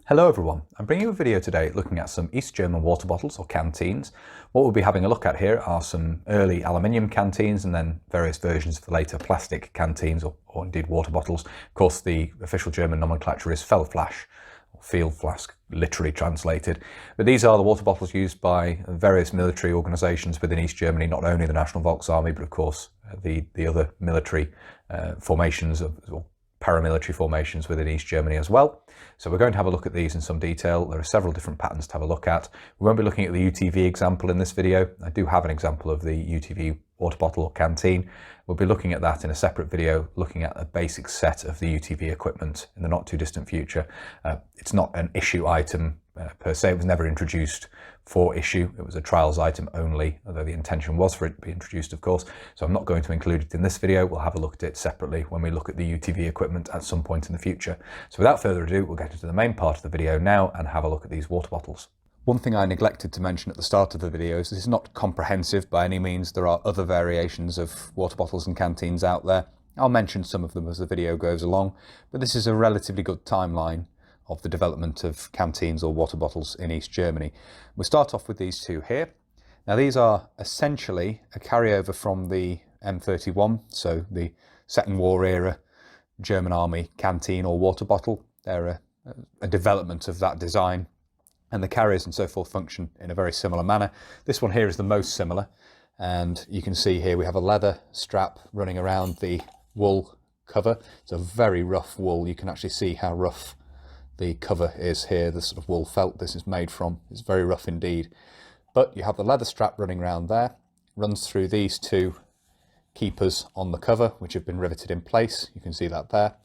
Hello everyone, I'm bringing you a video today looking at some East German water bottles or canteens. What we'll be having a look at here are some early aluminium canteens and then various versions of the later plastic canteens or indeed water bottles. Of course the official German nomenclature is Feldflasch, or field flask literally translated. But these are the water bottles used by various military organisations within East Germany, not only the National Volksarmy but of course the other military formations or paramilitary formations within East Germany as well. So we're going to have a look at these in some detail. There are several different patterns to have a look at. We won't be looking at the UTV example in this video. I do have an example of the UTV water bottle or canteen. We'll be looking at that in a separate video, looking at a basic set of the UTV equipment in the not too distant future. It's not an issue item per se. It was never introduced for issue. It was a trials item only, although the intention was for it to be introduced, of course. So I'm not going to include it in this video. We'll have a look at it separately when we look at the UTV equipment at some point in the future. So without further ado, we'll get into the main part of the video now and have a look at these water bottles. One thing I neglected to mention at the start of the video is this is not comprehensive by any means. There are other variations of water bottles and canteens out there. I'll mention some of them as the video goes along, but this is a relatively good timeline of the development of canteens or water bottles in East Germany. We'll start off with these two here. Now these are essentially a carryover from the M31, so the Second War era German Army canteen or water bottle. They're a development of that design, and the carriers and so forth function in a very similar manner. This one here is the most similar, and you can see here we have a leather strap running around the wool cover. It's a very rough wool. You can actually see how rough the cover is here, the sort of wool felt this is made from. It's very rough indeed. But you have the leather strap running around there, runs through these two keepers on the cover, which have been riveted in place. You can see that there.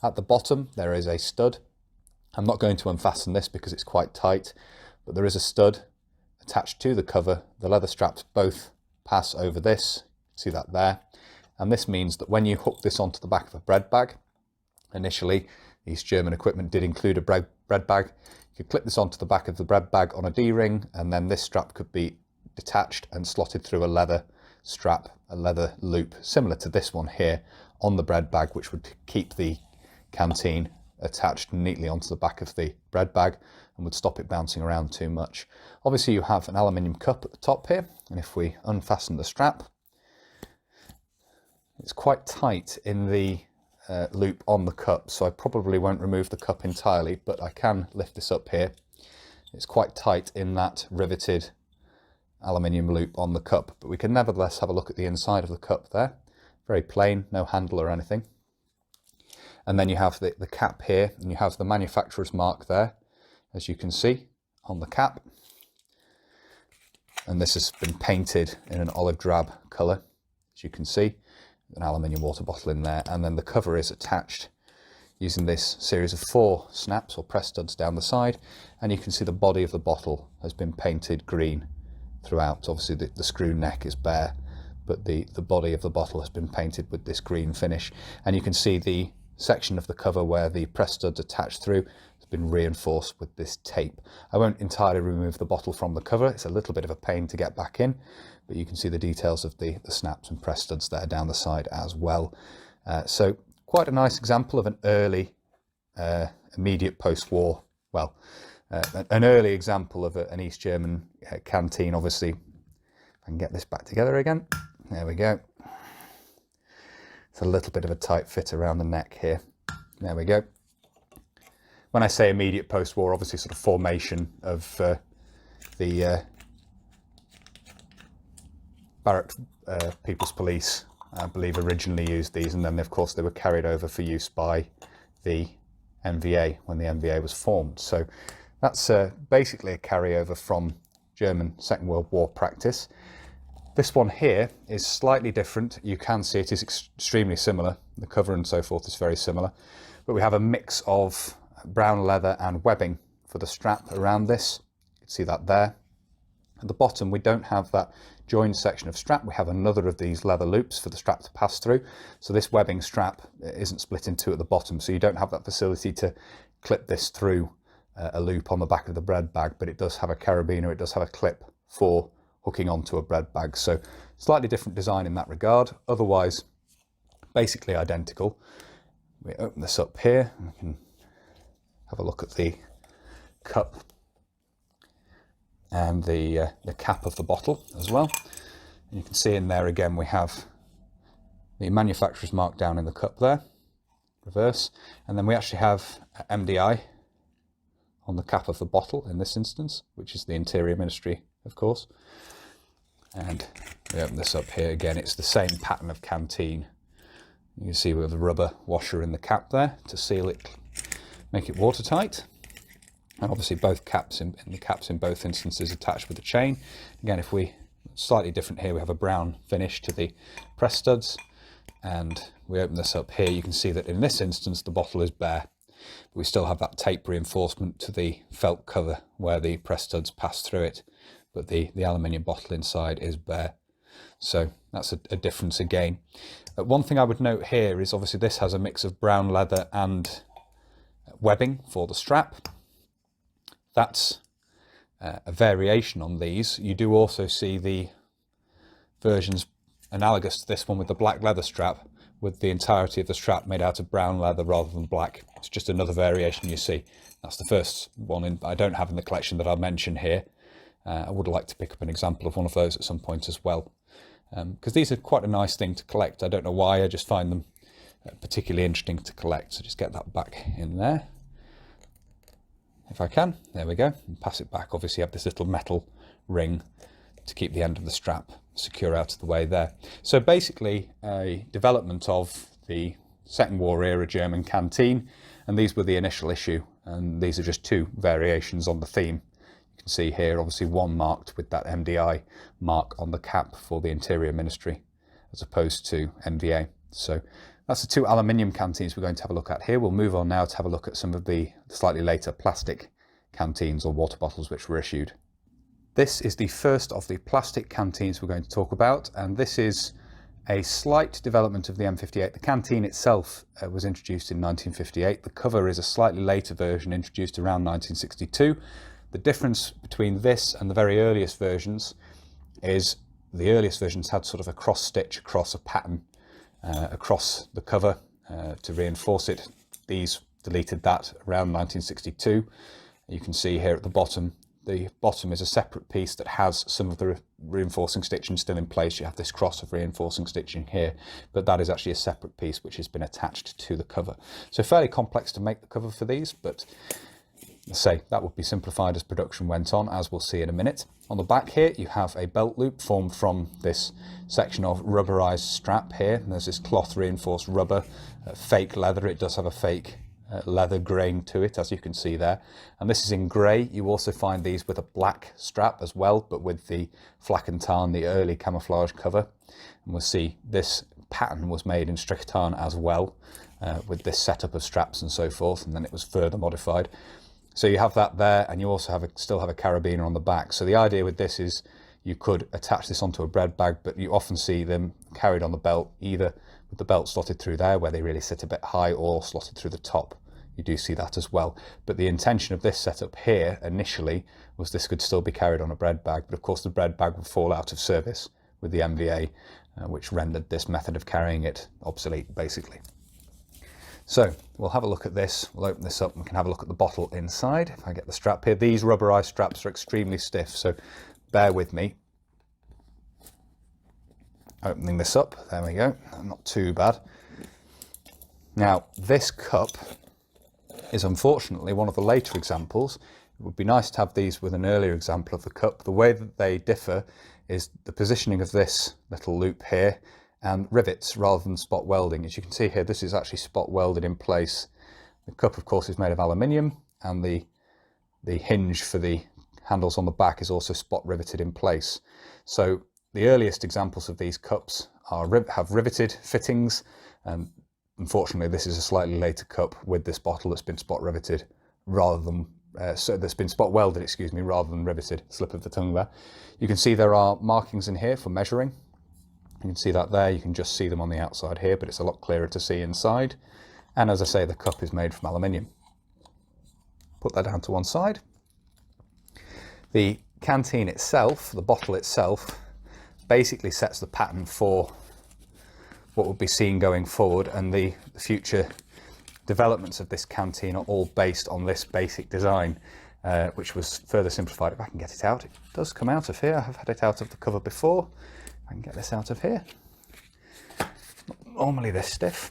At the bottom, there is a stud. I'm not going to unfasten this because it's quite tight, but there is a stud attached to the cover. The leather straps both pass over this. See that there. And this means that when you hook this onto the back of a bread bag, initially, East German equipment did include a bread bag. You could clip this onto the back of the bread bag on a D-ring, and then this strap could be detached and slotted through a leather strap, a leather loop, similar to this one here on the bread bag, which would keep the canteen attached neatly onto the back of the bread bag and would stop it bouncing around too much. Obviously you have an aluminium cup at the top here, and if we unfasten the strap, it's quite tight in the loop on the cup, so I probably won't remove the cup entirely, but I can lift this up here. It's quite tight in that riveted aluminium loop on the cup, but we can nevertheless have a look at the inside of the cup there. Very plain, no handle or anything. And then you have the cap here, and you have the manufacturer's mark there, as you can see on the cap. And this has been painted in an olive drab colour, as you can see. An aluminium water bottle in there, and then the cover is attached using this series of 4 snaps or press studs down the side, and you can see the body of the bottle has been painted green throughout. Obviously the screw neck is bare, but the body of the bottle has been painted with this green finish, and you can see the section of the cover where the press studs attached through has been reinforced with this tape. I won't entirely remove the bottle from the cover, it's a little bit of a pain to get back in, but you can see the details of the snaps and press studs there down the side as well. So quite a nice example of an early, immediate post-war, well, an early example of an East German canteen. Obviously, if I can get this back together again, there we go. It's a little bit of a tight fit around the neck here. There we go. When I say immediate post-war, obviously sort of formation of the Barrack People's Police, I believe, originally used these, and then of course they were carried over for use by the MVA when the MVA was formed. So that's basically a carryover from German Second World War practice. This one here is slightly different. You can see it is extremely similar. The cover and so forth is very similar, but we have a mix of brown leather and webbing for the strap around this. You can see that there. At the bottom we don't have that joined section of strap. We have another of these leather loops for the strap to pass through. So this webbing strap isn't split in two at the bottom, so you don't have that facility to clip this through a loop on the back of the bread bag, but it does have a carabiner, it does have a clip for hooking onto a bread bag. So slightly different design in that regard, otherwise basically identical. We open this up here and we can have a look at the cup and the cap of the bottle as well. And you can see in there again we have the manufacturer's mark down in the cup there, reverse, and then we actually have MDI on the cap of the bottle in this instance, which is the Interior Ministry, of course. And we open this up here again, it's the same pattern of canteen. You can see we have the rubber washer in the cap there to seal it, make it watertight. And obviously both caps in the caps in both instances attached with a chain. Again, if we slightly different here, we have a brown finish to the press studs. And we open this up here, you can see that in this instance the bottle is bare. But we still have that tape reinforcement to the felt cover where the press studs pass through it. But the aluminium bottle inside is bare. So that's a difference again. One thing I would note here is obviously this has a mix of brown leather and webbing for the strap. That's a variation on these. You do also see the versions analogous to this one with the black leather strap, with the entirety of the strap made out of brown leather rather than black. It's just another variation you see. That's the first one I don't have in the collection that I'll mention here. I would like to pick up an example of one of those at some point as well, because these are quite a nice thing to collect. I don't know why, I just find them particularly interesting to collect. So just get that back in there if I can. There we go, and pass it back. Obviously you have this little metal ring to keep the end of the strap secure out of the way there. So basically a development of the Second War era German canteen, and these were the initial issue, and these are just two variations on the theme. You can see here obviously one marked with that MDI mark on the cap for the Interior Ministry as opposed to MVA. So that's the two aluminium canteens we're going to have a look at here. We'll move on now to have a look at some of the slightly later plastic canteens or water bottles which were issued. This is the first of the plastic canteens we're going to talk about, and this is a slight development of the M58. The canteen itself was introduced in 1958. The cover is a slightly later version introduced around 1962. The difference between this and the very earliest versions is the earliest versions had sort of a cross stitch across a pattern across the cover to reinforce it. These deleted that around 1962. You can see here at the bottom is a separate piece that has some of the reinforcing stitching still in place. You have this cross of reinforcing stitching here, but that is actually a separate piece which has been attached to the cover. So fairly complex to make the cover for these, but let's say that would be simplified as production went on, as we'll see in a minute. On the back here you have a belt loop formed from this section of rubberized strap here, and there's this cloth reinforced rubber, fake leather. It does have a fake leather grain to it, as you can see there, and this is in grey. You also find these with a black strap as well, but with the flak and tarn, the early camouflage cover. And we'll see this pattern was made in Stricktarn as well, with this setup of straps and so forth, and then it was further modified. So you have that there, and you also still have a carabiner on the back. So the idea with this is you could attach this onto a bread bag, but you often see them carried on the belt, either with the belt slotted through there where they really sit a bit high, or slotted through the top. You do see that as well. But the intention of this setup here initially was this could still be carried on a bread bag, but of course the bread bag would fall out of service with the MVA, which rendered this method of carrying it obsolete basically. So we'll have a look at this. We'll open this up and we can have a look at the bottle inside. If I get the strap here, these rubberized straps are extremely stiff, so bear with me. Opening this up, there we go, not too bad. Now this cup is unfortunately one of the later examples. It would be nice to have these with an earlier example of the cup. The way that they differ is the positioning of this little loop here and rivets rather than spot welding. As you can see here, this is actually spot welded in place. The cup of course is made of aluminium, and the hinge for the handles on the back is also spot riveted in place. So the earliest examples of these cups have riveted fittings, and unfortunately this is a slightly later cup with this bottle that's been spot riveted rather than that's been spot welded, excuse me, rather than riveted. Slip of the tongue there. You can see there are markings in here for measuring. You can see that there. You can just see them on the outside here, but it's a lot clearer to see inside. And as I say, the cup is made from aluminium. Put that down to one side. The canteen itself, the bottle itself, basically sets the pattern for what will be seen going forward, and the future developments of this canteen are all based on this basic design. which was further simplified. If I can get it out, it does come out of here. I've had it out of the cover before. I can get this out of here. Not normally this stiff.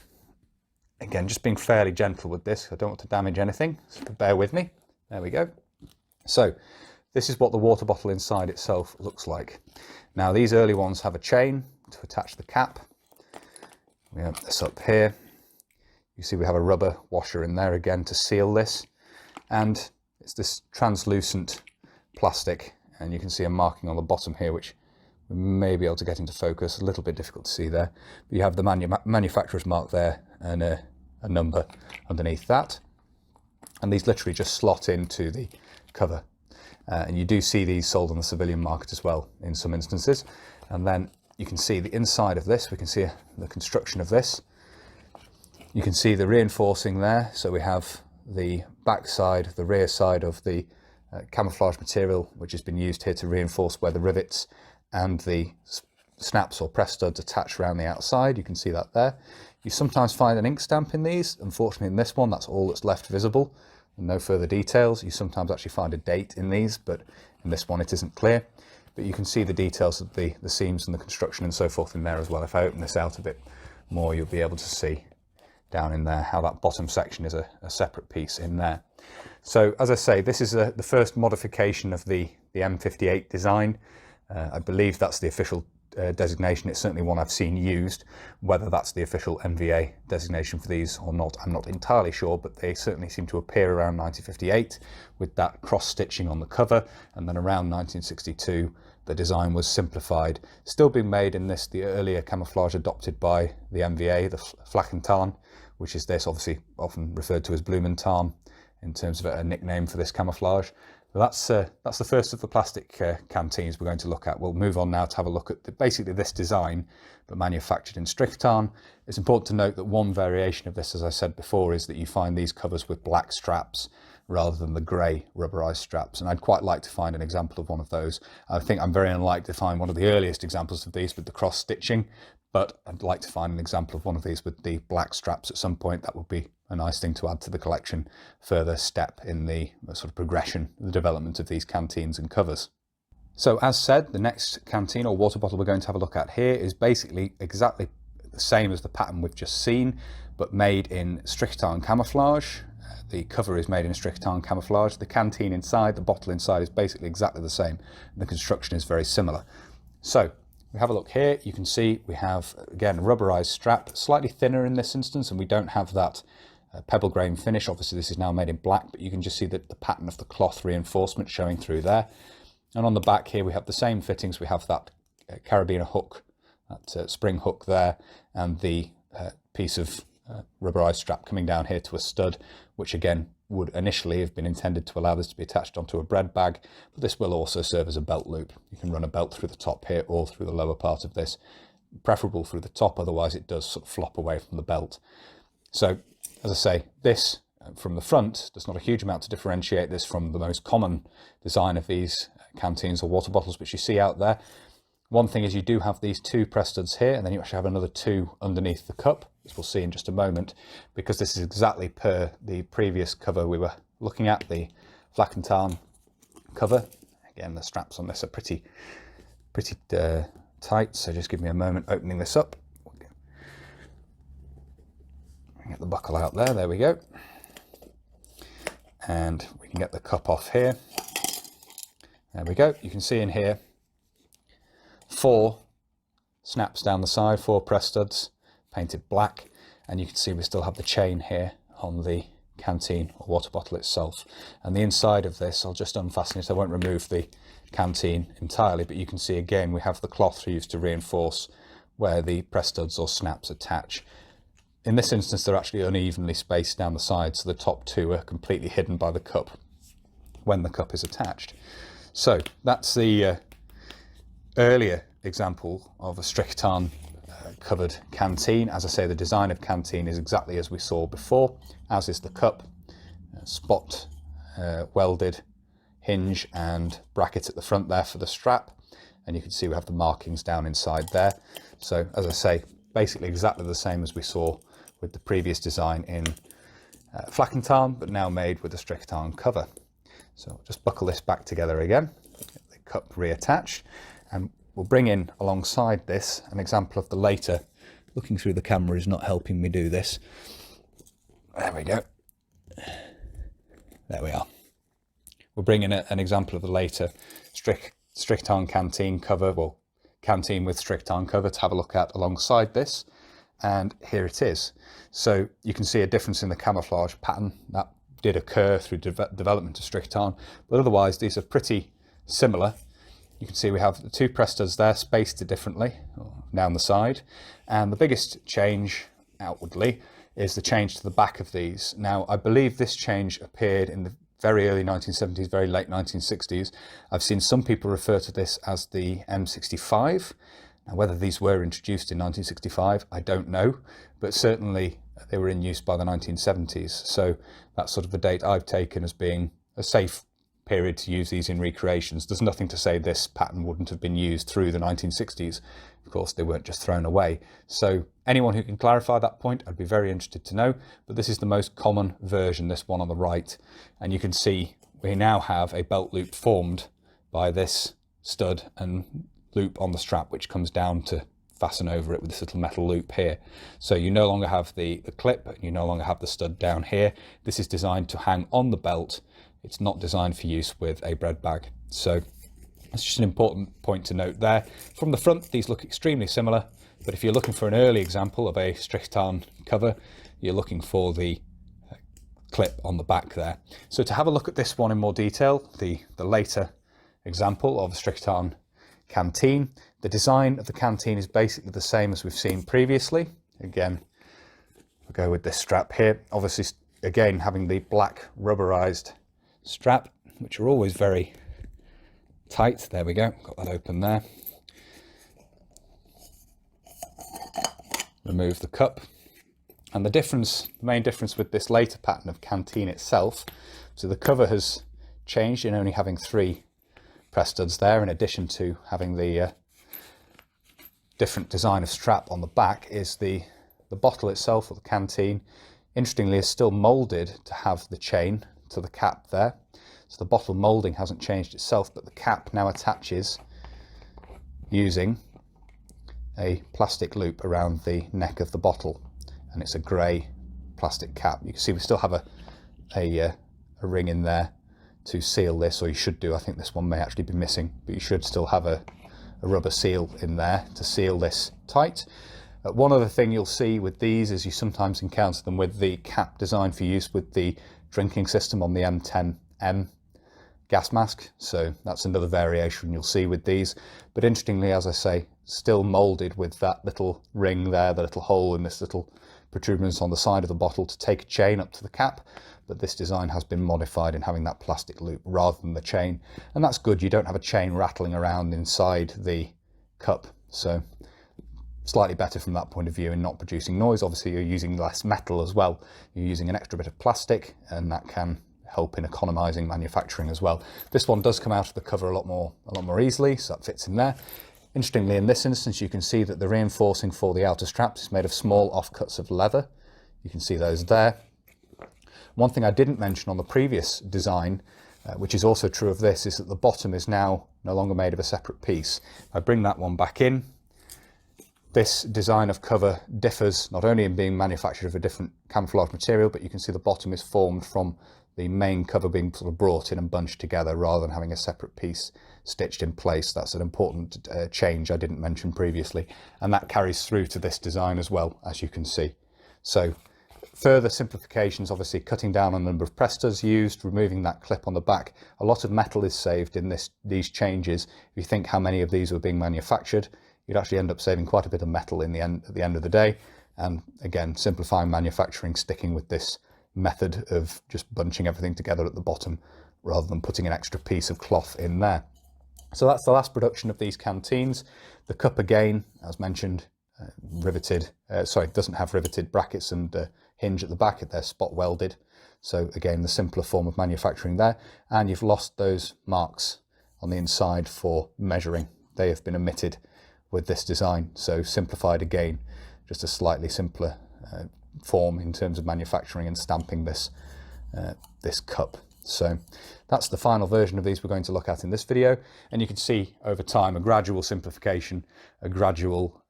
Again, just being fairly gentle with this. I don't want to damage anything, so bear with me. There we go. So this is what the water bottle inside itself looks like. Now these early ones have a chain to attach the cap. We have this up here. You see we have a rubber washer in there again to seal this. And it's this translucent plastic, and you can see a marking on the bottom here which we may be able to get into focus. A little bit difficult to see there. But you have the manufacturer's mark there and a number underneath that. And these literally just slot into the cover. And you do see these sold on the civilian market as well in some instances. And then you can see the inside of this. We can see the construction of this. You can see the reinforcing there. So we have the back side, the rear side of the camouflage material, which has been used here to reinforce where the rivets and the snaps or press studs attach around the outside. You can see that there. You sometimes find an ink stamp in these. Unfortunately, in this one, that's all that's left visible. No further details. You sometimes actually find a date in these, but in this one it isn't clear. But you can see the details of the seams and the construction and so forth in there as well. If I open this out a bit more, you'll be able to see down in there how that bottom section is a separate piece in there. So as I say, this is the first modification of the M58 design. I believe that's the official designation. It's certainly one I've seen used. Whether that's the official MVA designation for these or not, I'm not entirely sure, but they certainly seem to appear around 1958 with that cross stitching on the cover, and then around 1962 the design was simplified, still being made in the earlier camouflage adopted by the MVA, the flak and tarn, which is this, obviously often referred to as bloom and tarn in terms of a nickname for this camouflage. That's the first of the plastic canteens we're going to look at. We'll move on now to have a look at basically this design, but manufactured in Stricktarn. It's important to note that one variation of this, as I said before, is that you find these covers with black straps rather than the grey rubberized straps. And I'd quite like to find an example of one of those. I think I'm very unlikely to find one of the earliest examples of these with the cross stitching, but I'd like to find an example of one of these with the black straps at some point. That would be a nice thing to add to the collection, further step in the sort of progression, the development of these canteens and covers. So as said, the next canteen or water bottle we're going to have a look at here is basically exactly the same as the pattern we've just seen, but made in Stricktarn camouflage. The cover is made in Stricktarn camouflage. The canteen inside, the bottle inside, is basically exactly the same. The construction is very similar. So we have a look here. You can see we have, again, a rubberized strap, slightly thinner in this instance, and we don't have that pebble grain finish. Obviously this is now made in black, but you can just see the pattern of the cloth reinforcement showing through there. And on the back here we have the same fittings. We have that carabiner hook, that spring hook there, and the piece of rubberized strap coming down here to a stud, which again would initially have been intended to allow this to be attached onto a bread bag, but this will also serve as a belt loop. You can run a belt through the top here or through the lower part of this, preferable through the top, otherwise it does sort of flop away from the belt. So as I say, this from the front, there's not a huge amount to differentiate this from the most common design of these canteens or water bottles which you see out there. One thing is you do have these two press studs here, and then you actually have another two underneath the cup, as we'll see in just a moment, because this is exactly per the previous cover we were looking at, the flak and tarn cover. Again, the straps on this are pretty tight, so just give me a moment opening this up. Get the buckle out there we go. And we can get the cup off here. There we go. You can see in here 4 snaps down the side, 4 press studs painted black, and you can see we still have the chain here on the canteen or water bottle itself. And the inside of this, I'll just unfasten it. I won't remove the canteen entirely, but you can see again we have the cloth used to reinforce where the press studs or snaps attach. In this instance they're actually unevenly spaced down the sides, so the top 2 are completely hidden by the cup when the cup is attached. So that's the earlier example of a Stricktarn covered canteen. As I say, the design of canteen is exactly as we saw before, as is the cup. Spot welded hinge and bracket at the front there for the strap, and you can see we have the markings down inside there. So as I say, basically exactly the same as we saw with the previous design in flak and tarn, but now made with a Stricktarn cover. So I'll just buckle this back together again, get the cup reattached, and we'll bring in alongside this an example of the later. Looking through the camera is not helping me do this. There we go. There we are. We'll bring in an example of the later Strict-On canteen cover, well, canteen with Strict-On cover to have a look at alongside this. And here it is. So you can see a difference in the camouflage pattern that did occur through development of Strict-On, but otherwise these are pretty similar. You can see we have the two press studs there spaced differently down the side, and the biggest change outwardly is the change to the back of these. Now I believe this change appeared in the very early 1970s, very late 1960s. I've seen some people refer to this as the M65. Now, whether these were introduced in 1965, I don't know, but certainly they were in use by the 1970s. So that's sort of the date I've taken as being a safe period to use these in recreations. There's nothing to say this pattern wouldn't have been used through the 1960s. Of course, they weren't just thrown away. So anyone who can clarify that point, I'd be very interested to know. But this is the most common version, this one on the right. And you can see we now have a belt loop formed by this stud and loop on the strap, which comes down to fasten over it with this little metal loop here. So you no longer have the clip, you no longer have the stud down here. This is designed to hang on the belt. It's not designed for use with a bread bag. So that's just an important point to note there. From the front, these look extremely similar, but if you're looking for an early example of a Strict-On cover, you're looking for the clip on the back there. So to have a look at this one in more detail, the later example of a Strict-On canteen, the design of the canteen is basically the same as we've seen previously. Again, we'll go with this strap here. Obviously, again, having the black rubberized strap, which are always very tight. There we go, got that open there. Remove the cup. And the main difference with this later pattern of canteen itself, so the cover has changed in only having 3 press studs there, in addition to having the different design of strap on the back, is the bottle itself, or the canteen, interestingly is still moulded to have the chain to the cap there. So the bottle moulding hasn't changed itself, but the cap now attaches using a plastic loop around the neck of the bottle, and it's a grey plastic cap. You can see we still have a ring in there to seal this, or you should do. I think this one may actually be missing, but you should still have a rubber seal in there to seal this tight. One other thing you'll see with these is you sometimes encounter them with the cap designed for use with the drinking system on the M10M gas mask. So that's another variation you'll see with these. But interestingly, as I say, still moulded with that little ring there, the little hole in this little protuberance on the side of the bottle to take a chain up to the cap. But this design has been modified in having that plastic loop rather than the chain. And that's good. You don't have a chain rattling around inside the cup. So slightly better from that point of view in not producing noise. Obviously, you're using less metal as well. You're using an extra bit of plastic, and that can help in economizing manufacturing as well. This one does come out of the cover a lot more easily, so that fits in there. Interestingly, in this instance, you can see that the reinforcing for the outer straps is made of small offcuts of leather. You can see those there. One thing I didn't mention on the previous design, which is also true of this, is that the bottom is now no longer made of a separate piece. If I bring that one back in, this design of cover differs not only in being manufactured of a different camouflage material, but you can see the bottom is formed from the main cover being sort of brought in and bunched together rather than having a separate piece stitched in place. That's an important change I didn't mention previously, and that carries through to this design as well, as you can see. So further simplifications, obviously cutting down on the number of press studs used, removing that clip on the back. A lot of metal is saved in these changes. If you think how many of these were being manufactured, you'd actually end up saving quite a bit of metal at the end of the day. And again, simplifying manufacturing, sticking with this method of just bunching everything together at the bottom rather than putting an extra piece of cloth in there. So that's the last production of these canteens. The cup, again, as mentioned, doesn't have riveted brackets and hinge at the back. They're spot welded. So again, the simpler form of manufacturing there. And you've lost those marks on the inside for measuring. They have been omitted with this design. So simplified again, just a slightly simpler form in terms of manufacturing and stamping this cup. So that's the final version of these we're going to look at in this video. And you can see over time a gradual simplification, a gradual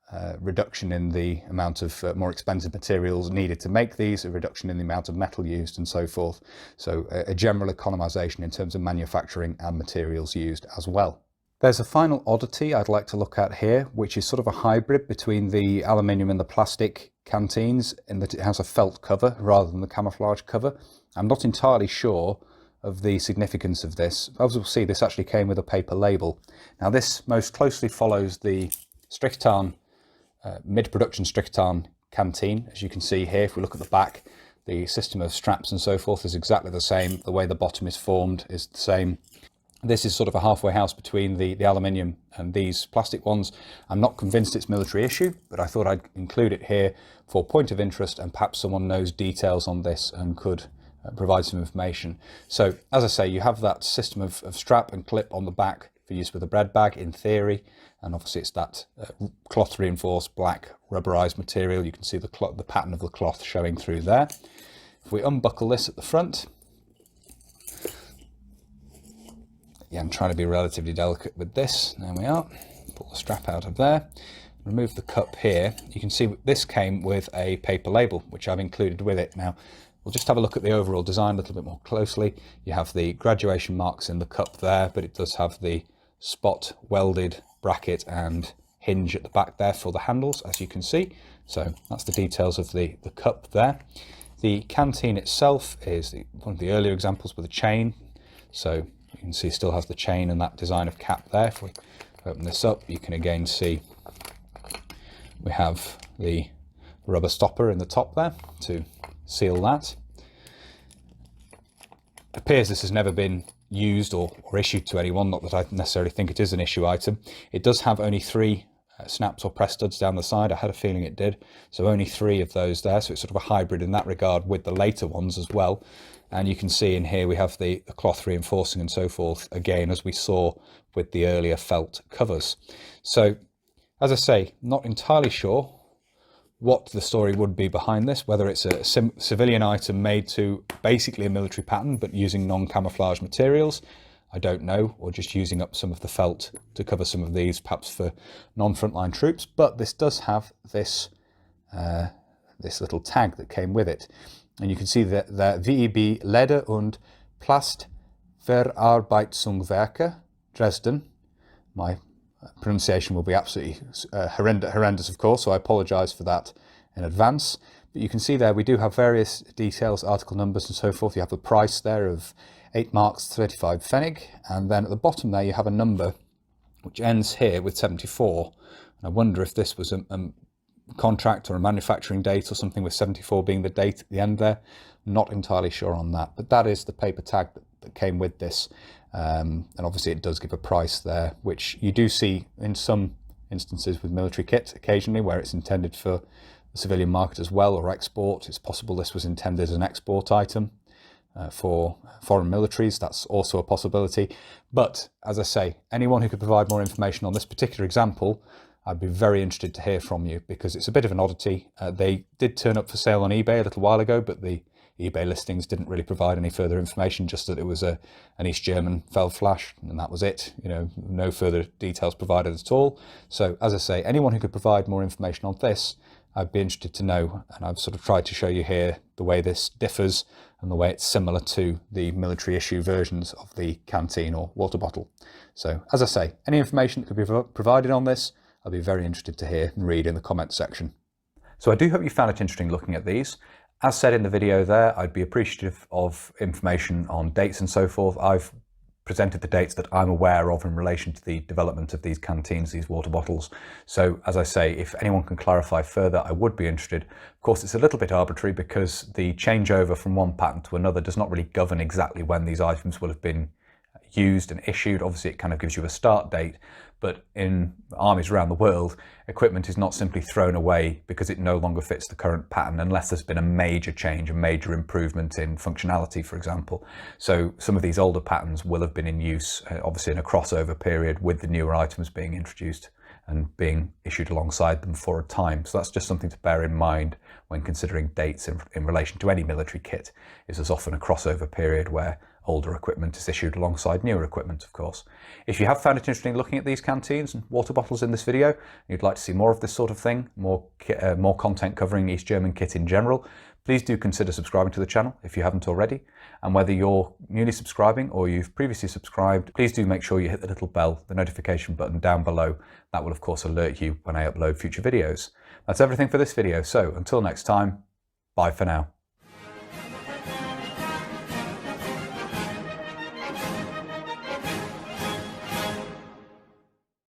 reduction in the amount of more expensive materials needed to make these, a reduction in the amount of metal used and so forth. So a general economisation in terms of manufacturing and materials used as well. There's a final oddity I'd like to look at here, which is sort of a hybrid between the aluminium and the plastic canteens, in that it has a felt cover rather than the camouflage cover. I'm not entirely sure of the significance of this. As we'll see, this actually came with a paper label. Now this most closely follows the Stricktarn, mid-production Stricktarn canteen. As you can see here, if we look at the back, the system of straps and so forth is exactly the same. The way the bottom is formed is the same. This is sort of a halfway house between the aluminium and these plastic ones. I'm not convinced it's military issue, but I thought I'd include it here for point of interest, and perhaps someone knows details on this and could provide some information. So as I say, you have that system of strap and clip on the back for use with a bread bag in theory, and obviously it's that cloth reinforced black rubberized material. You can see the pattern of the cloth showing through there. If we unbuckle this at the front, yeah, I'm trying to be relatively delicate with this. There we are. Pull the strap out of there. Remove the cup here. You can see this came with a paper label, which I've included with it. Now, we'll just have a look at the overall design a little bit more closely. You have the graduation marks in the cup there, but it does have the spot welded bracket and hinge at the back there for the handles, as you can see. So that's the details of the cup there. The canteen itself is one of the earlier examples with a chain. So you can see it still has the chain and that design of cap there. If we open this up, you can again see we have the rubber stopper in the top there to seal that. It appears this has never been used or issued to anyone, not that I necessarily think it is an issue item. It does have only 3 snaps or press studs down the side. I had a feeling it did. So only 3 of those there. So it's sort of a hybrid in that regard with the later ones as well. And you can see in here we have the cloth reinforcing and so forth, again, as we saw with the earlier felt covers. So as I say, not entirely sure what the story would be behind this, whether it's a civilian item made to basically a military pattern but using non-camouflage materials, I don't know, or just using up some of the felt to cover some of these, perhaps for non-frontline troops. But this does have this this little tag that came with it, and you can see that the VEB Leder- und Plastverarbeitungswerke Dresden. My pronunciation will be absolutely horrendous, of course, so I apologise for that in advance. But you can see there we do have various details, article numbers and so forth. You have the price there of 8 marks 35 Pfennig, and then at the bottom there you have a number which ends here with 74. And I wonder if this was a contract or a manufacturing date or something, with 74 being the date at the end there. Not entirely sure on that, but that is the paper tag that came with this. And obviously it does give a price there, which you do see in some instances with military kit occasionally, where it's intended for the civilian market as well, or export. It's possible this was intended as an export item for foreign militaries. That's also a possibility. But as I say, anyone who could provide more information on this particular example, I'd be very interested to hear from you, because it's a bit of an oddity. They did turn up for sale on eBay a little while ago, but the eBay listings didn't really provide any further information, just that it was an East German Feldflash, and that was it. You know, no further details provided at all. So as I say, anyone who could provide more information on this, I'd be interested to know. And I've sort of tried to show you here the way this differs and the way it's similar to the military issue versions of the canteen or water bottle. So as I say, any information that could be provided on this, I'll be very interested to hear and read in the comments section. So I do hope you found it interesting looking at these. As said in the video there, I'd be appreciative of information on dates and so forth. I've presented the dates that I'm aware of in relation to the development of these canteens, these water bottles. So as I say, if anyone can clarify further, I would be interested. Of course, it's a little bit arbitrary because the changeover from one patent to another does not really govern exactly when these items will have been used and issued. Obviously, it kind of gives you a start date, but in armies around the world, equipment is not simply thrown away because it no longer fits the current pattern, unless there's been a major change, a major improvement in functionality, for example. So some of these older patterns will have been in use, obviously in a crossover period with the newer items being introduced and being issued alongside them for a time. So that's just something to bear in mind when considering dates in relation to any military kit. Is there's often a crossover period where older equipment is issued alongside newer equipment, of course. If you have found it interesting looking at these canteens and water bottles in this video, and you'd like to see more of this sort of thing, more content covering East German kit in general, please do consider subscribing to the channel if you haven't already. And whether you're newly subscribing or you've previously subscribed, please do make sure you hit the little bell, the notification button down below. That will of course alert you when I upload future videos. That's everything for this video, so until next time, bye for now.